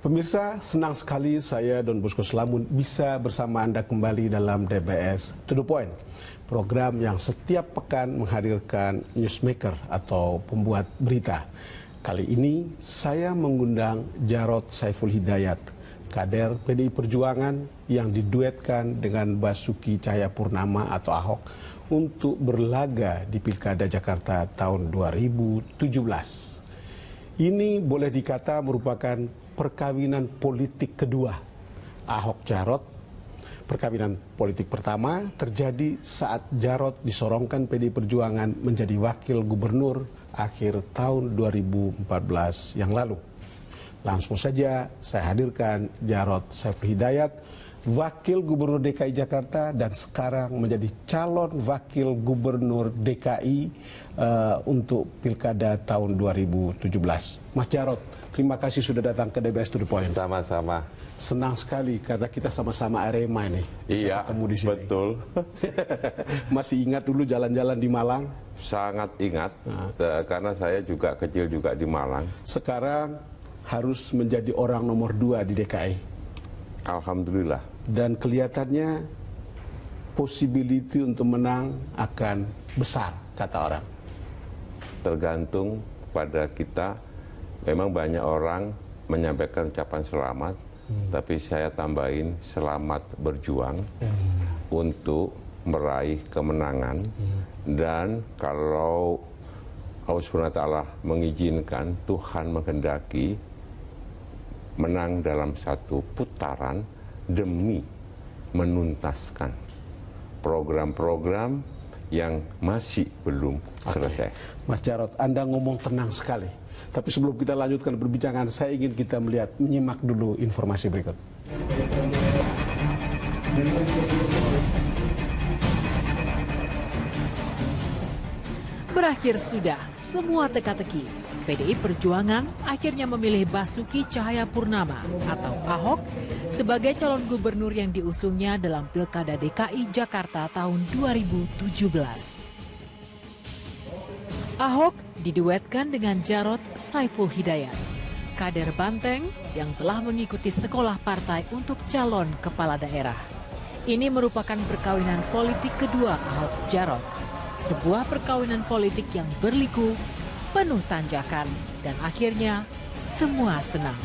Pemirsa, senang sekali saya Don Bosco Slamun bisa bersama Anda kembali dalam DBS To The Point, program yang setiap pekan menghadirkan newsmaker atau pembuat berita. Kali ini saya mengundang Jarod Saiful Hidayat, kader PDI Perjuangan yang diduetkan dengan Basuki Cahayapurnama atau Ahok untuk berlaga di Pilkada Jakarta tahun 2017. Ini boleh dikata merupakan perkawinan politik kedua Ahok Jarod. Perkawinan politik pertama terjadi saat Jarod disorongkan PDI Perjuangan menjadi wakil gubernur akhir tahun 2014 yang lalu. Langsung saja saya hadirkan Jarod Saiful Hidayat, wakil gubernur DKI Jakarta dan sekarang menjadi calon wakil gubernur DKI untuk Pilkada tahun 2017. Mas Jarod, terima kasih sudah datang ke DBS To The Point. Sama-sama. Senang sekali karena kita sama-sama Arema nih. Iya, ketemu di sini. Betul. Masih ingat dulu jalan-jalan di Malang? Sangat ingat, karena saya juga kecil juga di Malang. Sekarang harus menjadi orang nomor 2 di DKI. Alhamdulillah. Dan kelihatannya possibility untuk menang akan besar, kata orang. Tergantung pada kita. Memang banyak orang menyampaikan ucapan selamat, tapi saya tambahin selamat berjuang untuk meraih kemenangan. Dan kalau Allah SWT mengizinkan, Tuhan menghendaki menang dalam satu putaran demi menuntaskan program-program yang masih belum selesai. Mas Jarod, Anda ngomong tenang sekali. Tapi sebelum kita lanjutkan perbincangan, saya ingin kita menyimak dulu informasi berikut. Berakhir sudah semua teka-teki. PDI Perjuangan akhirnya memilih Basuki Cahayapurnama atau Ahok sebagai calon gubernur yang diusungnya dalam Pilkada DKI Jakarta tahun 2017. Ahok diduetkan dengan Jarod Saiful Hidayat, kader Banteng yang telah mengikuti sekolah partai untuk calon kepala daerah. Ini merupakan perkawinan politik kedua Ahok Jarod. Sebuah perkawinan politik yang berliku, penuh tanjakan, dan akhirnya semua senang.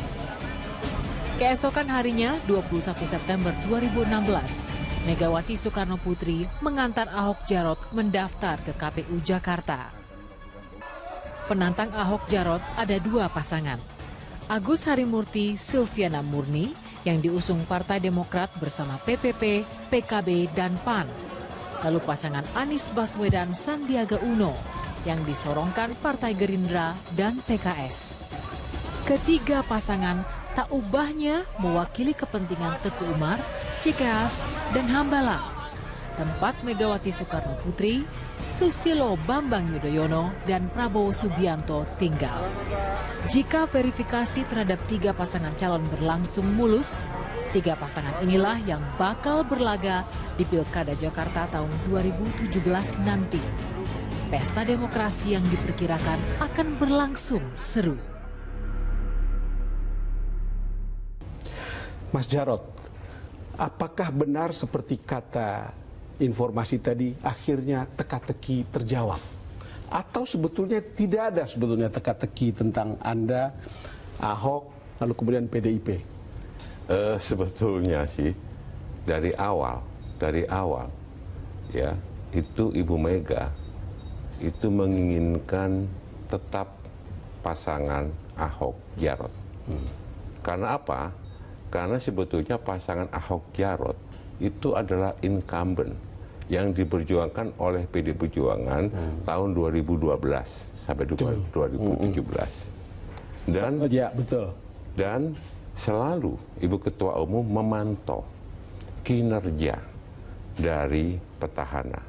Keesokan harinya, 21 September 2016, Megawati Soekarno Putri mengantar Ahok Jarod mendaftar ke KPU Jakarta. Penantang Ahok Jarod ada dua pasangan, Agus Harimurti Silviana Murni yang diusung Partai Demokrat bersama PPP, PKB, dan PAN. Lalu pasangan Anies Baswedan Sandiaga Uno yang disorongkan Partai Gerindra dan PKS. Ketiga pasangan tak ubahnya mewakili kepentingan Teguh Umar, Cikeas, dan Hambalang, tempat Megawati Soekarno Putri, Susilo Bambang Yudhoyono, dan Prabowo Subianto tinggal. Jika verifikasi terhadap tiga pasangan calon berlangsung mulus, tiga pasangan inilah yang bakal berlaga di Pilkada Jakarta tahun 2017 nanti. Pesta demokrasi yang diperkirakan akan berlangsung seru. Mas Jarod, apakah benar seperti kata informasi tadi akhirnya teka-teki terjawab? Atau sebetulnya tidak ada sebetulnya teka-teki tentang Anda, Ahok, lalu kemudian PDIP? Sebetulnya sih dari awal ya itu Ibu Mega itu menginginkan tetap pasangan Ahok Jarod. Karena apa? Karena sebetulnya pasangan Ahok Jarod itu adalah incumbent yang diperjuangkan oleh PDI Perjuangan tahun 2012 sampai 2017. Dan ya, betul. Dan selalu Ibu Ketua Umum memantau kinerja dari petahana.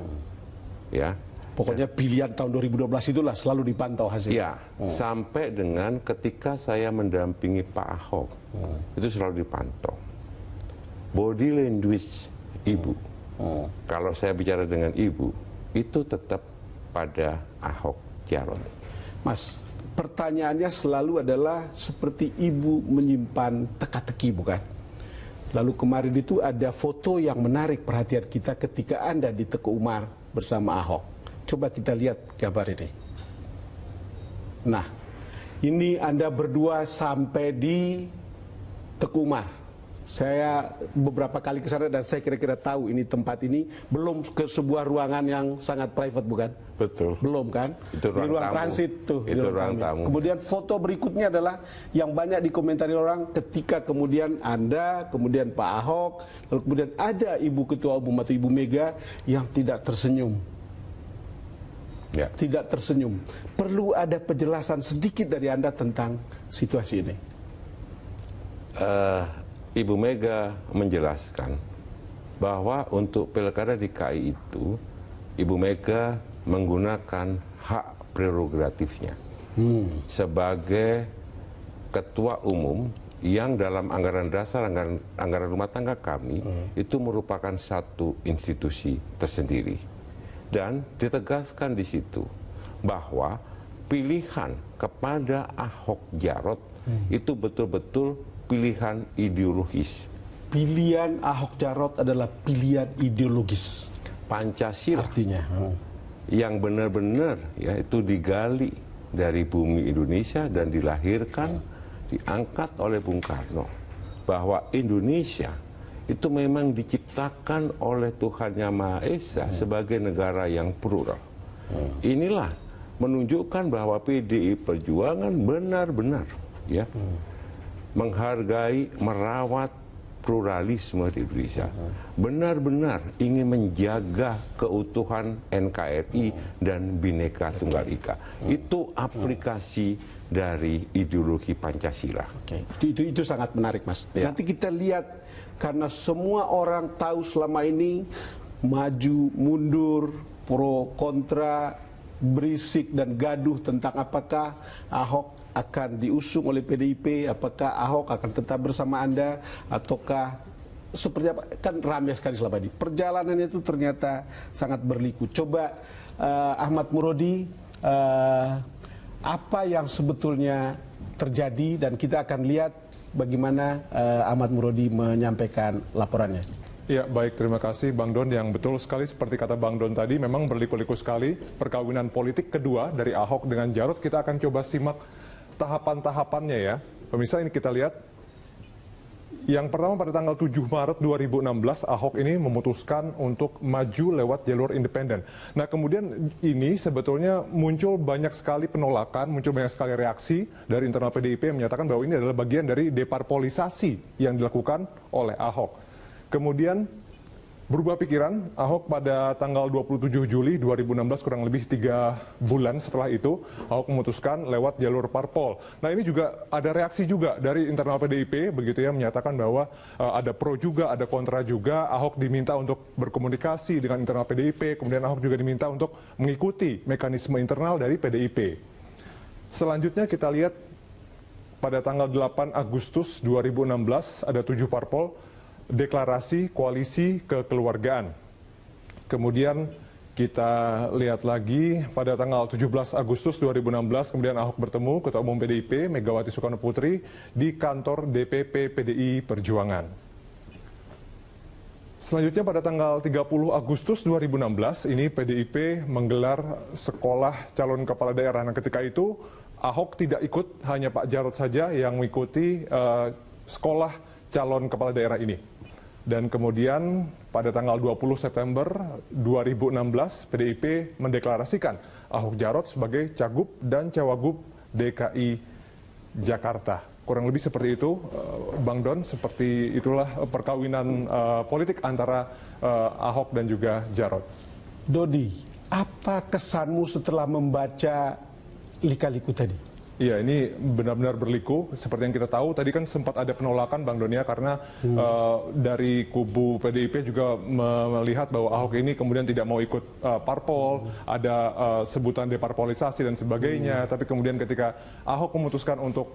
Ya. Pokoknya pilihan tahun 2012 itulah selalu dipantau hasilnya. Ya, sampai dengan ketika saya mendampingi Pak Ahok, itu selalu dipantau. Body language Ibu, kalau saya bicara dengan Ibu, itu tetap pada Ahok Jarod. Mas, pertanyaannya selalu adalah seperti ibu menyimpan teka-teki, bukan? Lalu kemarin itu ada foto yang menarik perhatian kita ketika Anda di Teguh Umar bersama Ahok. Coba kita lihat gambar ini. Nah, ini Anda berdua sampai di Teguh Umar. Saya beberapa kali ke sana dan saya kira-kira tahu ini tempat ini belum ke sebuah ruangan yang sangat private, bukan? Betul. Belum kan? Itu di ruang tamu. transit tuh. Itu ruang tamu. Kemudian foto berikutnya adalah yang banyak dikomentari orang ketika kemudian Anda, kemudian Pak Ahok, lalu kemudian ada Ibu Ketua Umum atau Ibu Mega yang tidak tersenyum. Ya. Tidak tersenyum. Perlu ada penjelasan sedikit dari Anda tentang situasi ini. Ibu Mega menjelaskan bahwa untuk pilkada DKI itu Ibu Mega menggunakan hak prerogatifnya sebagai ketua umum yang dalam anggaran dasar, anggaran rumah tangga kami itu merupakan satu institusi tersendiri. Dan ditegaskan di situ bahwa pilihan kepada Ahok Jarot itu betul-betul pilihan ideologis. Pilihan Ahok Jarot adalah pilihan ideologis. Pancasila Artinya yang benar-benar ya itu digali dari bumi Indonesia dan dilahirkan, diangkat oleh Bung Karno, bahwa Indonesia itu memang diciptakan oleh Tuhan Yang Maha Esa sebagai negara yang plural. Inilah menunjukkan bahwa PDI Perjuangan benar-benar ya menghargai, merawat pluralisme di Indonesia. Benar-benar ingin menjaga keutuhan NKRI dan Bhinneka Tunggal Ika. Itu aplikasi dari ideologi Pancasila. Oke. Itu sangat menarik, Mas. Ya. Nanti kita lihat, karena semua orang tahu selama ini maju, mundur, pro, kontra, berisik dan gaduh tentang apakah Ahok akan diusung oleh PDIP, apakah Ahok akan tetap bersama Anda, ataukah seperti apa, kan ramai sekali selama ini. Perjalanannya itu ternyata sangat berliku. Coba Ahmad Murodi, apa yang sebetulnya terjadi, dan kita akan lihat bagaimana Ahmad Murodi menyampaikan laporannya. Ya, baik, terima kasih Bang Don. Yang betul sekali seperti kata Bang Don tadi, memang berliku-liku sekali perkawinan politik kedua dari Ahok dengan Jarot. Kita akan coba simak tahapan-tahapannya ya. Pemirsa, ini kita lihat. Yang pertama pada tanggal 7 Maret 2016, Ahok ini memutuskan untuk maju lewat jalur independen. Nah, kemudian ini sebetulnya muncul banyak sekali penolakan, muncul banyak sekali reaksi dari internal PDIP yang menyatakan bahwa ini adalah bagian dari deparpolisasi yang dilakukan oleh Ahok. Kemudian berubah pikiran, Ahok pada tanggal 27 Juli 2016, kurang lebih 3 bulan setelah itu, Ahok memutuskan lewat jalur parpol. Nah, ini juga ada reaksi juga dari internal PDIP, begitu ya, menyatakan bahwa ada pro juga, ada kontra juga. Ahok diminta untuk berkomunikasi dengan internal PDIP, kemudian Ahok juga diminta untuk mengikuti mekanisme internal dari PDIP. Selanjutnya kita lihat pada tanggal 8 Agustus 2016, ada 7 parpol deklarasi koalisi kekeluargaan. Kemudian kita lihat lagi pada tanggal 17 Agustus 2016, kemudian Ahok bertemu Ketua Umum PDIP Megawati Soekarno Putri di kantor DPP PDI Perjuangan. Selanjutnya pada tanggal 30 Agustus 2016, ini PDIP menggelar sekolah calon kepala daerah. Nah, ketika itu Ahok tidak ikut, hanya Pak Jarot saja yang mengikuti sekolah calon kepala daerah ini. Dan kemudian pada tanggal 20 September 2016, PDIP mendeklarasikan Ahok Jarot sebagai Cagup dan Cawagup DKI Jakarta. Kurang lebih seperti itu, Bang Don, seperti itulah perkawinan politik antara Ahok dan juga Jarot. Dodi, apa kesanmu setelah membaca lika-liku tadi? Iya, ini benar-benar berliku. Seperti yang kita tahu, tadi kan sempat ada penolakan Bang Donia karena dari kubu PDIP juga melihat bahwa Ahok ini kemudian tidak mau ikut parpol, ada sebutan deparpolisasi dan sebagainya. Tapi kemudian ketika Ahok memutuskan untuk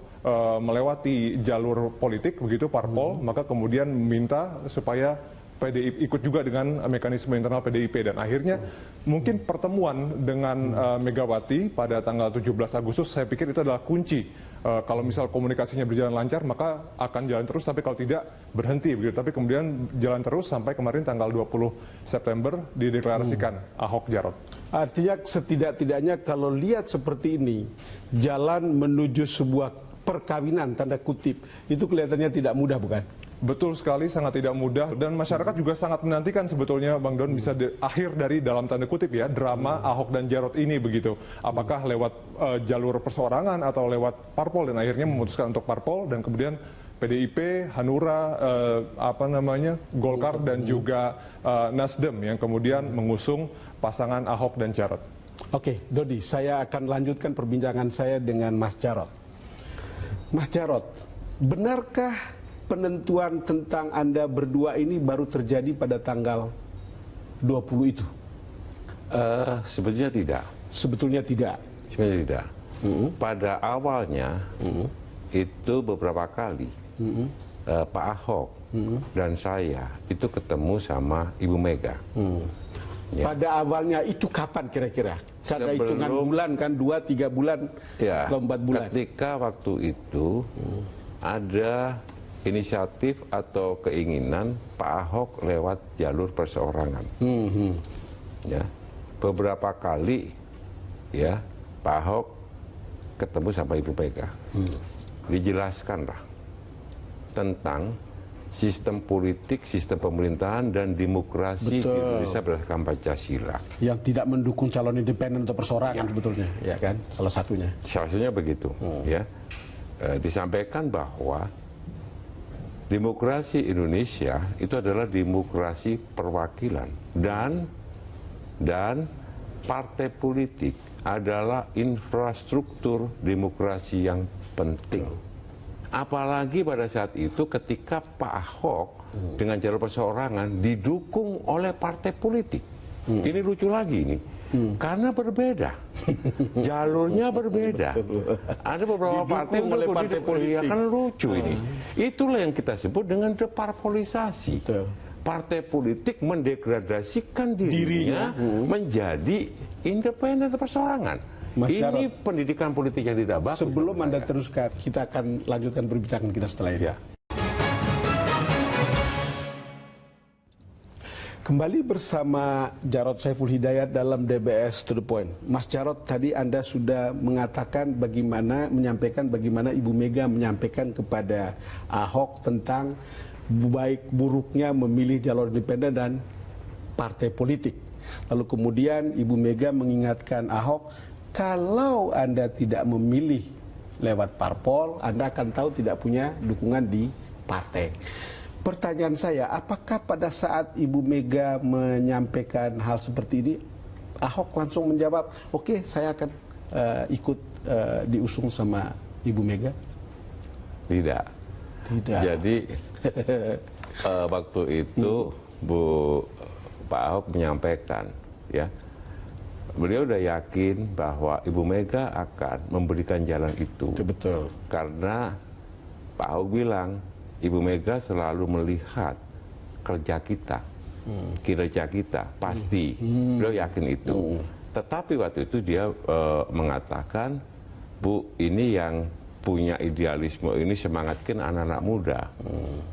melewati jalur politik, begitu parpol, maka kemudian meminta supaya PDIP ikut juga dengan mekanisme internal PDIP, dan akhirnya mungkin pertemuan dengan Megawati pada tanggal 17 Agustus saya pikir itu adalah kunci. Kalau misal komunikasinya berjalan lancar maka akan jalan terus, tapi kalau tidak berhenti begitu. Tapi kemudian jalan terus sampai kemarin tanggal 20 September dideklarasikan Ahok Jarot. Artinya setidak-tidaknya kalau lihat seperti ini, jalan menuju sebuah perkawinan tanda kutip itu kelihatannya tidak mudah, bukan? Betul sekali, sangat tidak mudah, dan masyarakat juga sangat menantikan sebetulnya Bang Don bisa akhir dari dalam tanda kutip ya drama Ahok dan Jarot ini begitu. Apakah lewat jalur perseorangan atau lewat parpol, dan akhirnya memutuskan untuk parpol, dan kemudian PDIP, Hanura, Golkar dan juga Nasdem yang kemudian mengusung pasangan Ahok dan Jarot. Oke, Dodi, saya akan lanjutkan perbincangan saya dengan Mas Jarot. Mas Jarot, benarkah penentuan tentang Anda berdua ini baru terjadi pada tanggal 20 itu? Sebetulnya tidak. Sebetulnya tidak. Sebenarnya tidak. Pada awalnya itu beberapa kali Pak Ahok dan saya itu ketemu sama Ibu Mega. Ya. Pada awalnya itu kapan kira-kira? Karena hitungan bulan kan 2-3 bulan ya, atau 4 bulan. Ketika waktu itu ada inisiatif atau keinginan Pak Ahok lewat jalur perseorangan. Ya, beberapa kali ya Pak Ahok ketemu sama Ibu Mega. Dijelaskanlah tentang sistem politik, sistem pemerintahan dan demokrasi di Indonesia berdasarkan Pancasila. Yang tidak mendukung calon independen atau perseorangan sebetulnya, ya kan? Salah satunya. Salah satunya begitu, ya. Disampaikan bahwa demokrasi Indonesia itu adalah demokrasi perwakilan, dan partai politik adalah infrastruktur demokrasi yang penting. Apalagi pada saat itu ketika Pak Ahok dengan jalur perseorangan didukung oleh partai politik. Ini lucu lagi ini. Karena berbeda. Jalurnya berbeda. Ada beberapa partai oleh partai politik. Kan lucu ini. Itulah yang kita sebut dengan deparpolisasi. Partai politik mendegradasikan dirinya menjadi independen atau perseorangan. Mas ini Jarot, pendidikan politik yang tidak bagus. Sebelum Anda teruskan, kita akan lanjutkan perbincangan kita setelah ini. Ya. Kembali bersama Jarot Saiful Hidayat dalam DBS To The Point. Mas Jarot, tadi Anda sudah mengatakan menyampaikan bagaimana Ibu Mega menyampaikan kepada Ahok tentang baik buruknya memilih jalur independen dan partai politik. Lalu kemudian Ibu Mega mengingatkan Ahok, kalau Anda tidak memilih lewat parpol, Anda akan tahu tidak punya dukungan di partai. Pertanyaan saya, apakah pada saat Ibu Mega menyampaikan hal seperti ini, Ahok langsung menjawab, oke, saya akan ikut diusung sama Ibu Mega? Tidak. Jadi waktu itu Pak Ahok menyampaikan, ya, beliau udah yakin bahwa Ibu Mega akan memberikan jalan itu. Betul. Karena Pak Ahok bilang, Ibu Mega selalu melihat kerja kita, kinerja kita, pasti. Beliau yakin itu. Tetapi waktu itu dia mengatakan, Bu, ini yang punya idealisme ini semangatkan anak-anak muda.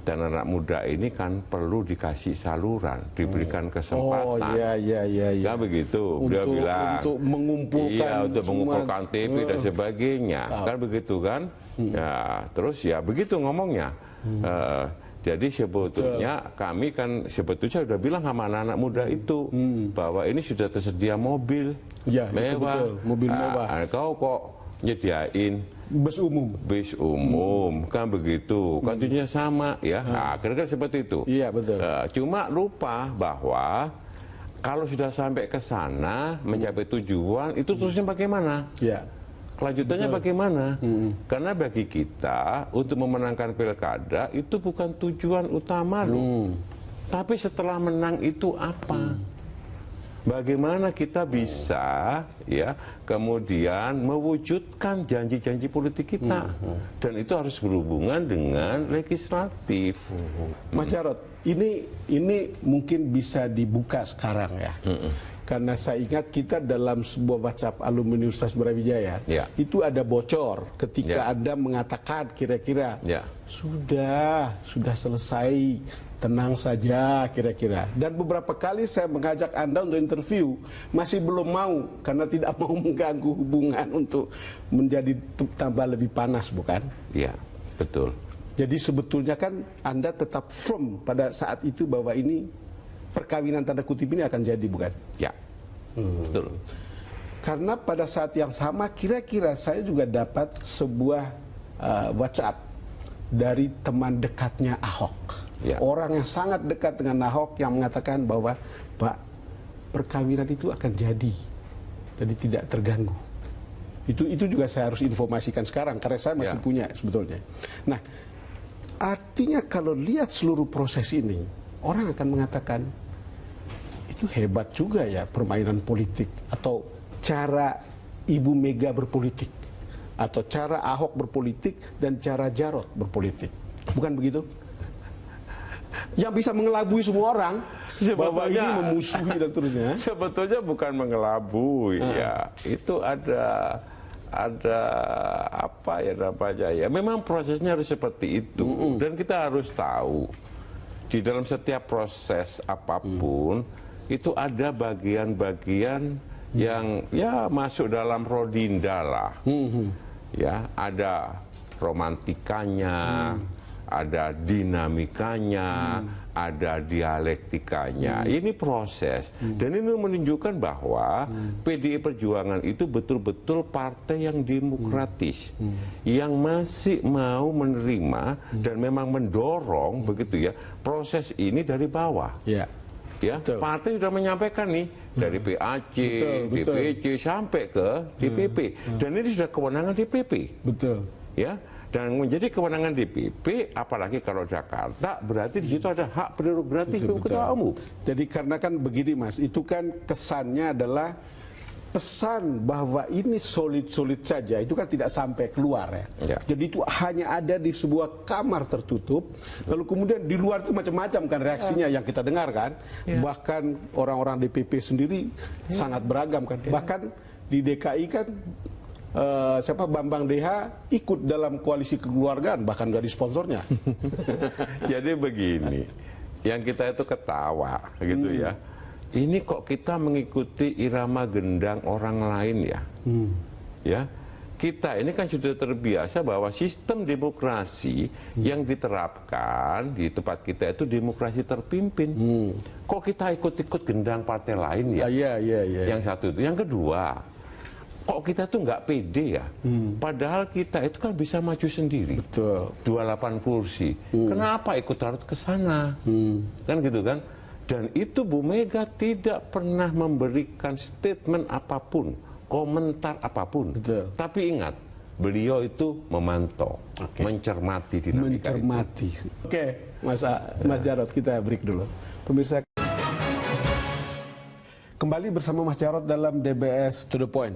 Dan anak muda ini kan perlu dikasih saluran, diberikan kesempatan. Oh iya. Kan begitu, beliau bilang. Untuk mengumpulkan. Iya, untuk mengumpulkan TV dan sebagainya. Kan begitu kan. Ya, terus ya begitu ngomongnya. Jadi sebetulnya kami kan sebetulnya sudah bilang sama anak-anak muda itu bahwa ini sudah tersedia mobil mewah. Betul, mobil mewah. Kau kok nyediain bus umum kan begitu, kan tujuannya sama ya. Nah, kira-kira seperti itu. Iya betul. Cuma lupa bahwa kalau sudah sampai ke sana mencapai tujuan itu terusnya bagaimana? Iya. Kelanjutannya bagaimana? Karena bagi kita untuk memenangkan pilkada itu bukan tujuan utama loh. Tapi setelah menang itu apa? bagaimana kita bisa ya kemudian mewujudkan janji-janji politik kita, dan itu harus berhubungan dengan legislatif. Mas Jarod, ini mungkin bisa dibuka sekarang ya. Karena saya ingat kita dalam sebuah WhatsApp alumni Universitas Brawijaya, itu ada bocor ketika Anda mengatakan kira-kira sudah selesai, tenang saja kira-kira. Dan beberapa kali saya mengajak Anda untuk interview, masih belum mau karena tidak mau mengganggu hubungan untuk menjadi tambah lebih panas, bukan? Iya, betul. Jadi sebetulnya kan Anda tetap firm pada saat itu bahwa ini perkawinan tanda kutip ini akan jadi, bukan? Ya, betul. Karena pada saat yang sama kira-kira saya juga dapat sebuah WhatsApp dari teman dekatnya Ahok. Orang yang sangat dekat dengan Ahok yang mengatakan bahwa Pak, perkawinan itu akan jadi tidak terganggu. Itu juga saya harus informasikan sekarang karena saya masih punya sebetulnya. Nah, artinya kalau lihat seluruh proses ini, orang akan mengatakan itu hebat juga ya permainan politik, atau cara Ibu Mega berpolitik, atau cara Ahok berpolitik dan cara Jarot berpolitik. Bukan begitu? Yang bisa mengelabui semua orang bahwa ini memusuhi dan terusnya. Sebetulnya bukan mengelabui ya. Itu ada apa ya namanya ya. Memang prosesnya harus seperti itu. Dan kita harus tahu di dalam setiap proses apapun itu ada bagian-bagian yang ya masuk dalam rodinda lah. Ya, ada romantikanya, ada dinamikanya, ada dialektikanya. Ini proses. Dan ini menunjukkan bahwa PDI Perjuangan itu betul-betul partai yang demokratis, yang masih mau menerima dan memang mendorong begitu ya proses ini dari bawah. Ya, partai sudah menyampaikan nih dari PAC, DPC sampai ke DPP, dan ini sudah kewenangan DPP. Betul. Ya, dan menjadi kewenangan DPP, apalagi kalau Jakarta, berarti di situ ada hak prerogatif ketua umum. Jadi karena kan begini Mas, itu kan kesannya adalah pesan bahwa ini solid-solid saja, itu kan tidak sampai keluar ya. Jadi itu hanya ada di sebuah kamar tertutup, lalu kemudian di luar itu macam-macam kan reaksinya yang kita dengar kan. Bahkan orang-orang DPP sendiri sangat beragam kan. Bahkan di DKI kan Bambang DH ikut dalam koalisi kekeluargaan, bahkan gak di sponsornya. Jadi begini, yang kita itu ketawa gitu ya. Ini kok kita mengikuti irama gendang orang lain ya? Ya, kita ini kan sudah terbiasa bahwa sistem demokrasi yang diterapkan di tempat kita itu demokrasi terpimpin. Kok kita ikut-ikut gendang partai lain ya? Yang satu itu. Yang kedua, kok kita tuh nggak pede ya? Padahal kita itu kan bisa maju sendiri. Betul. 28 kursi. Kenapa ikut harus ke sana? Kan gitu kan? Dan itu Bu Mega tidak pernah memberikan statement apapun, komentar apapun. Betul. Tapi ingat, beliau itu memantau, mencermati dinamika itu. Oke, Mas Jarod, kita break dulu. Pemirsa, kembali bersama Mas Jarod dalam DBS To The Point.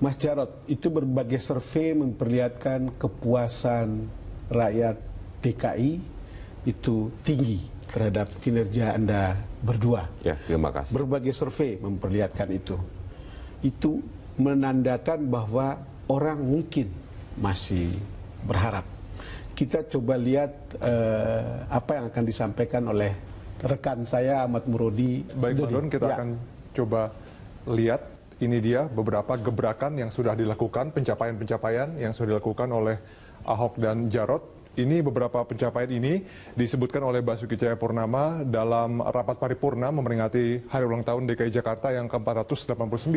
Mas Jarod, itu berbagai survei memperlihatkan kepuasan rakyat DKI itu tinggi terhadap kinerja Anda berdua. Ya, terima kasih. Berbagai survei memperlihatkan itu. Itu menandakan bahwa orang mungkin masih berharap. Kita coba lihat apa yang akan disampaikan oleh rekan saya Ahmad Murodi. Baik, Pak Don, kita akan coba lihat. Ini dia beberapa gebrakan yang sudah dilakukan, pencapaian-pencapaian yang sudah dilakukan oleh Ahok dan Jarot. Ini beberapa pencapaian ini disebutkan oleh Basuki Cahayapurnama dalam rapat paripurna memperingati Hari Ulang Tahun DKI Jakarta yang ke-489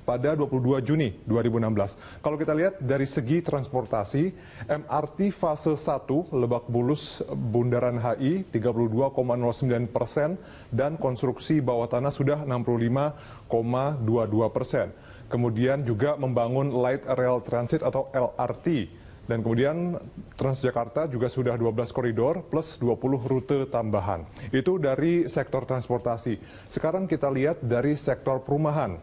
pada 22 Juni 2016. Kalau kita lihat dari segi transportasi, MRT fase 1 Lebak Bulus Bundaran HI 32,09% dan konstruksi bawah tanah sudah 65,22%. Kemudian juga membangun Light Rail Transit atau LRT Dan kemudian Transjakarta juga sudah 12 koridor plus 20 rute tambahan. Itu dari sektor transportasi. Sekarang kita lihat dari sektor perumahan.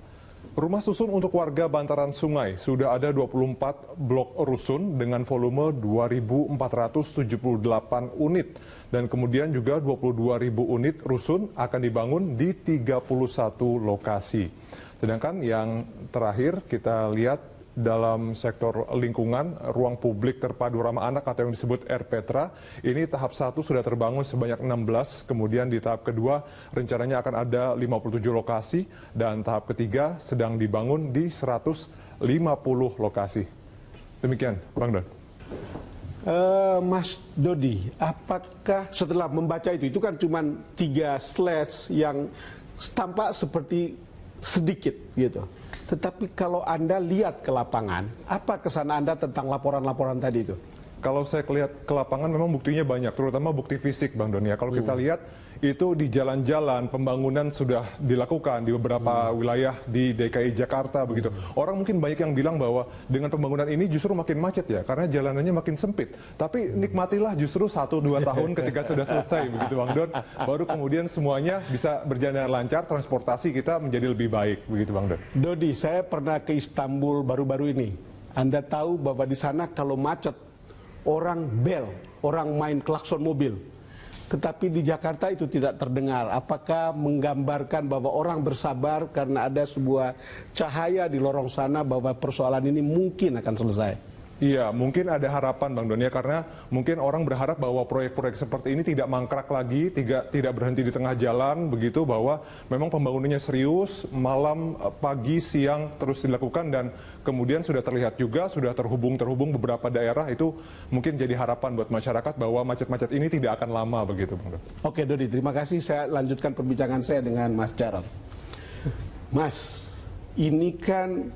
Rumah susun untuk warga bantaran sungai sudah ada 24 blok rusun dengan volume 2.478 unit. Dan kemudian juga 22.000 unit rusun akan dibangun di 31 lokasi. Sedangkan yang terakhir kita lihat dalam sektor lingkungan, ruang publik terpadu ramah anak atau yang disebut RPTRA, ini tahap 1 sudah terbangun sebanyak 16, kemudian di tahap kedua rencananya akan ada 57 lokasi, dan tahap ketiga sedang dibangun di 150 lokasi. Demikian, Bang Don. Mas Dodi, apakah setelah membaca itu kan cuma 3 slides yang tampak seperti sedikit gitu. Tetapi kalau Anda lihat ke lapangan, apa kesan Anda tentang laporan-laporan tadi itu? Kalau saya lihat ke lapangan memang buktinya banyak, terutama bukti fisik, Bang Don ya. Kalau kita lihat itu di jalan-jalan pembangunan sudah dilakukan di beberapa wilayah di DKI Jakarta begitu. Orang mungkin banyak yang bilang bahwa dengan pembangunan ini justru makin macet ya, karena jalanannya makin sempit. Tapi nikmatilah justru 1-2 tahun ketika sudah selesai begitu, Bang Don. Baru kemudian semuanya bisa berjalan dengan lancar, transportasi kita menjadi lebih baik begitu, Bang Don. Dodi, saya pernah ke Istanbul baru-baru ini. Anda tahu bahwa di sana kalau macet orang bel, orang main klakson mobil. Tetapi di Jakarta itu tidak terdengar. Apakah menggambarkan bahwa orang bersabar karena ada sebuah cahaya di lorong sana bahwa persoalan ini mungkin akan selesai? Iya, mungkin ada harapan, Bang Don ya, karena mungkin orang berharap bahwa proyek-proyek seperti ini tidak mangkrak lagi, tidak berhenti di tengah jalan, begitu, bahwa memang pembangunannya serius, malam, pagi, siang terus dilakukan, dan kemudian sudah terlihat juga, sudah terhubung beberapa daerah, itu mungkin jadi harapan buat masyarakat bahwa macet-macet ini tidak akan lama, begitu, Bang Don. Oke Dodi, terima kasih. Saya lanjutkan perbincangan saya dengan Mas Jarot. Mas, ini kan